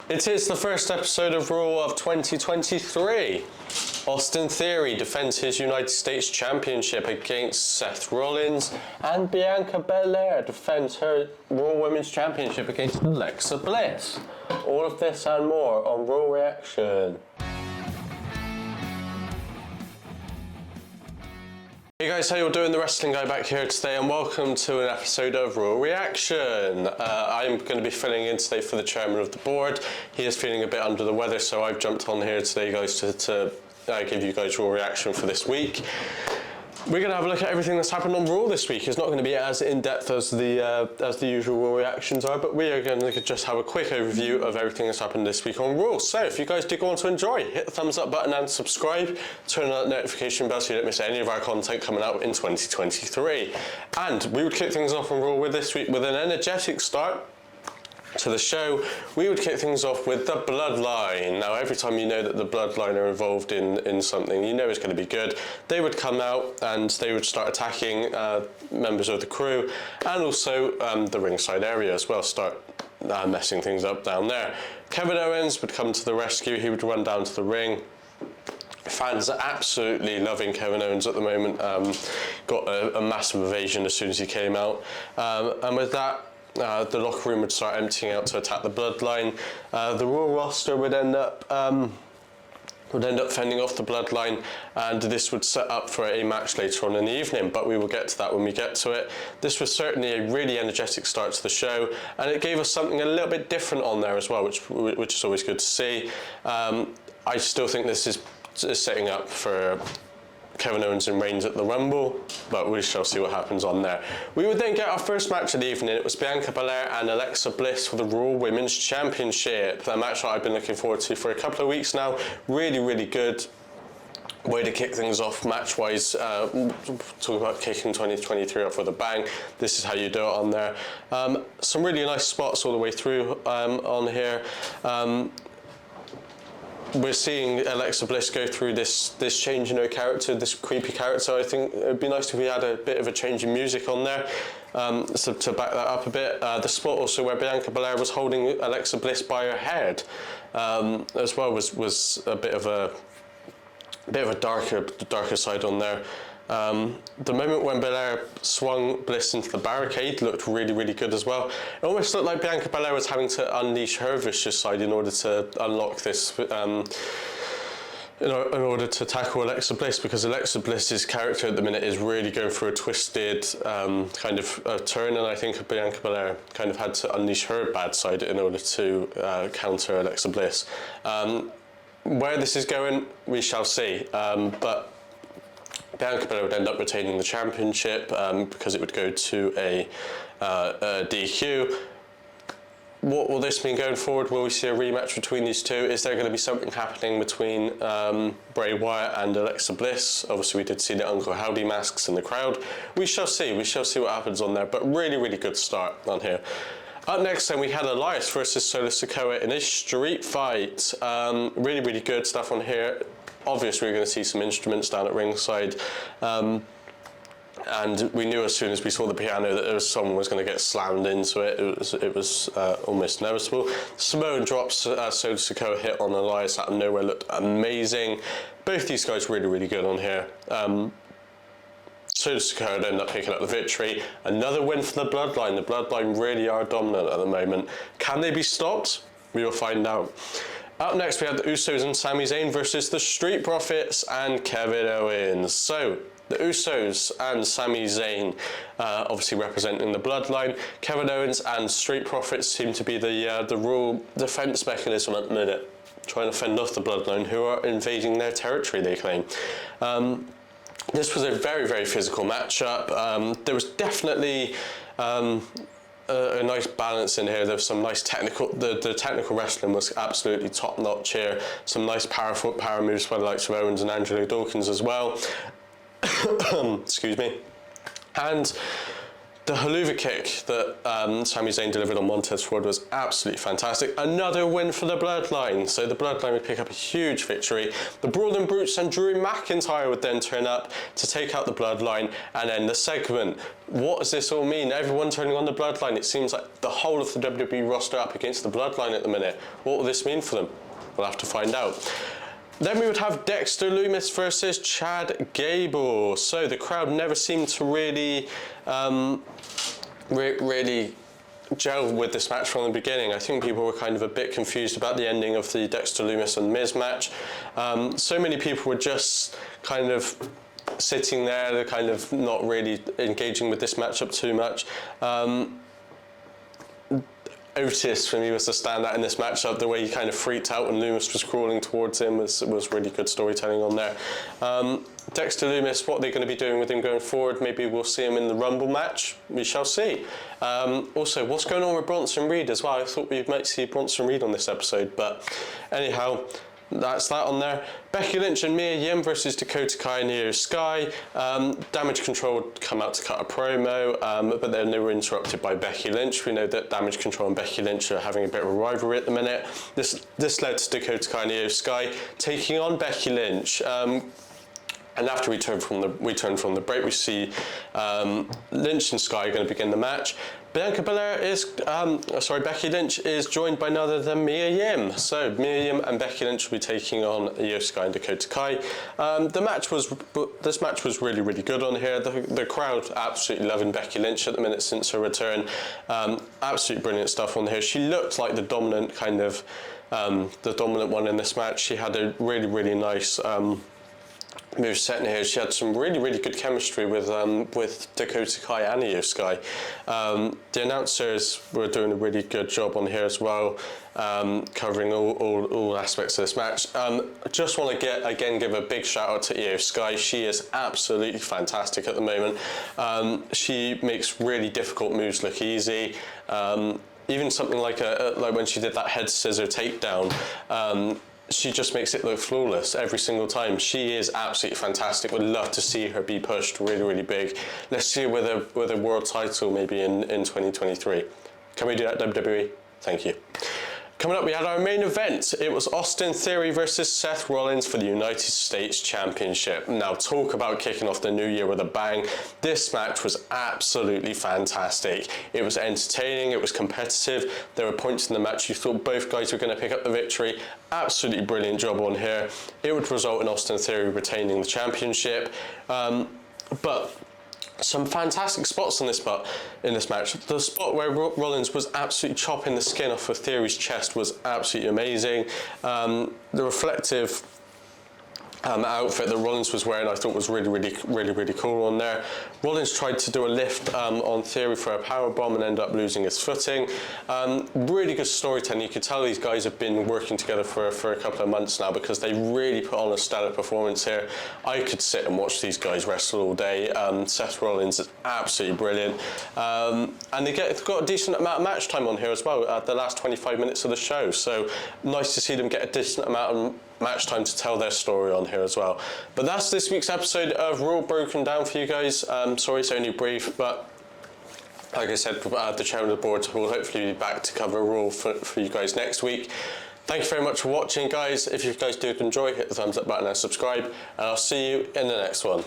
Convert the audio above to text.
It is the first episode of Raw of 2023. Austin Theory defends his United States Championship against Seth Rollins, and Bianca Belair defends her Raw Women's Championship against Alexa Bliss. All of this and more on Raw Reaction. Hey guys, how you all doing? The Wrestling Guy back here today, and welcome to an episode of Raw Reaction. I'm going to be filling in today for the chairman of the board. He is feeling a bit under the weather, so I've jumped on here today, guys, to give you guys Raw Reaction for this week. We're going to have a look at everything that's happened on Raw this week. It's not going to be as in-depth as the usual Raw Reactions are, but we are going to just have a quick overview of everything that's happened this week on Raw. So if you guys do go on to enjoy, hit the thumbs up button and subscribe. Turn on that notification bell so you don't miss any of our content coming out in 2023. And we would kick things off on Raw with this week with an energetic start to the show. We would kick things off with the Bloodline. Now, every time you know that the Bloodline are involved in something, you know it's going to be good. They would come out and they would start attacking members of the crew, and also the ringside area as well, start messing things up down there. Kevin Owens would come to the rescue. He would run down to the ring. Fans are absolutely loving Kevin Owens at the moment. Got a massive ovation as soon as he came out. And with that, the locker room would start emptying out to attack the Bloodline. The Raw roster would end up fending off the Bloodline, and this would set up for a match later on in the evening, but we will get to that when we get to it. This was certainly a really energetic start to the show, and it gave us something a little bit different on there as well, which is always good to see. I still think this is setting up for Kevin Owens and Reigns at the Rumble, but we shall see what happens on there. We would then get our first match of the evening. It was Bianca Belair and Alexa Bliss for the Raw Women's Championship. A match that I've been looking forward to for a couple of weeks now. Really, really good way to kick things off match-wise. Talk about kicking 2023 off with a bang. This is how you do it on there. Some really nice spots all the way through on here. We're seeing Alexa Bliss go through this change in her character, this creepy character. I think it would be nice if we had a bit of a change in music on there, so to back that up a bit. The spot also where Bianca Belair was holding Alexa Bliss by her head as well was a bit of a darker side on there. The moment when Belair swung Bliss into the barricade looked really, really good as well. It almost looked like Bianca Belair was having to unleash her vicious side in order to unlock this, in order to tackle Alexa Bliss, because Alexa Bliss's character at the minute is really going through a twisted kind of turn, and I think Bianca Belair kind of had to unleash her bad side in order to counter Alexa Bliss. Where this is going, we shall see, but Bianca Belair would end up retaining the championship because it would go to a DQ. What will this mean going forward? Will we see a rematch between these two? Is there going to be something happening between Bray Wyatt and Alexa Bliss? Obviously, we did see the Uncle Howdy masks in the crowd. We shall see. We shall see what happens on there. But really, really good start on here. Up next, then, we had Elias versus Solo Sikoa in a street fight. Really, really good stuff on here. Obviously, we're going to see some instruments down at ringside, and we knew as soon as we saw the piano that someone was going to get slammed into it. It was almost inevitable. Samoan drops, Solo Sikoa hit on Elias out of nowhere, looked amazing. Both these guys really, really good on here. Solo Sikoa would end up picking up the victory. Another win for the Bloodline. The Bloodline really are dominant at the moment. Can they be stopped? We will find out. Up next, we have the Usos and Sami Zayn versus the Street Profits and Kevin Owens. So, the Usos and Sami Zayn, obviously representing the Bloodline. Kevin Owens and Street Profits seem to be the Raw defense mechanism at the minute, trying to fend off the Bloodline, who are invading their territory, they claim. This was a very, very physical matchup. There was definitely a nice balance in here. There was some nice technical, the technical wrestling was absolutely top notch here. Some nice powerful power moves by the likes of Owens and Angelo Dawkins as well. Excuse me. And The haluva kick that Sami Zayn delivered on Montez Ford was absolutely fantastic. Another win for the Bloodline. So the Bloodline would pick up a huge victory. The Brawling Brutes and Drew McIntyre would then turn up to take out the Bloodline and end the segment. What does this all mean? Everyone turning on the Bloodline. It seems like the whole of the WWE roster up against the Bloodline at the minute. What will this mean for them? We'll have to find out. Then we would have Dexter Loomis versus Chad Gable. So the crowd never seemed to really gel with this match from the beginning. I think people were kind of a bit confused about the ending of the Dexter Loomis and Miz match. So many people were just kind of sitting there, they're kind of not really engaging with this matchup too much. Otis, for me, was the standout in this matchup. The way he kind of freaked out when Loomis was crawling towards him was really good storytelling on there. Dexter Loomis, what they're going to be doing with him going forward, maybe we'll see him in the Rumble match. We shall see. Also, what's going on with Bronson Reed as well? I thought we might see Bronson Reed on this episode, but anyhow, that's that on there. Becky Lynch and Mia Yim versus Dakota Kai and Io Sky. Damage Control would come out to cut a promo, but then they were interrupted by Becky Lynch. We know that Damage Control and Becky Lynch are having a bit of a rivalry at the minute. This led to Dakota Kai and Io Sky taking on Becky Lynch. And after we turn from the break, we see Lynch and Sky going to begin the match. Becky Lynch is joined by none other than Mia Yim. So Mia Yim and Becky Lynch will be taking on Io Sky and Dakota Kai. This match was really, really good on here. The crowd absolutely loving Becky Lynch at the minute since her return. Absolutely brilliant stuff on here. She looked like the dominant one in this match. She had a really, really nice move set in here. She had some really, really good chemistry with Dakota Kai and Io Sky. The announcers were doing a really good job on here as well, covering all aspects of this match. Just want to give a big shout out to Io Sky. She is absolutely fantastic at the moment. She makes really difficult moves look easy. Even something like when she did that head scissor takedown. She just makes it look flawless every single time. She is absolutely fantastic. Would love to see her be pushed really, really big. Let's see her with a world title maybe in 2023. Can we do that, WWE? Thank you. Coming up, we had our main event. It was Austin Theory versus Seth Rollins for the United States Championship. Now, talk about kicking off the new year with a bang. This match was absolutely fantastic. It was entertaining, it was competitive. There were points in the match you thought both guys were going to pick up the victory. Absolutely brilliant job on here. It would result in Austin Theory retaining the championship. But some fantastic spots in this match. The spot where Rollins was absolutely chopping the skin off of Theory's chest was absolutely amazing. The reflective outfit that Rollins was wearing I thought was really cool on there. Rollins tried to do a lift on Theory for a power bomb and ended up losing his footing. Really good storytelling. You could tell these guys have been working together for a couple of months now because they really put on a stellar performance here. I could sit and watch these guys wrestle all day. Seth Rollins is absolutely brilliant. And they've got a decent amount of match time on here as well at the last 25 minutes of the show. So nice to see them get a decent amount of match time to tell their story on here as well. But that's this week's episode of Raw broken down for you guys. Sorry it's only brief, but like I said, the chairman of the board will hopefully be back to cover Raw for you guys next week. Thank you very much for watching, guys. If you guys did enjoy, hit the thumbs up button and subscribe, and I'll see you in the next one.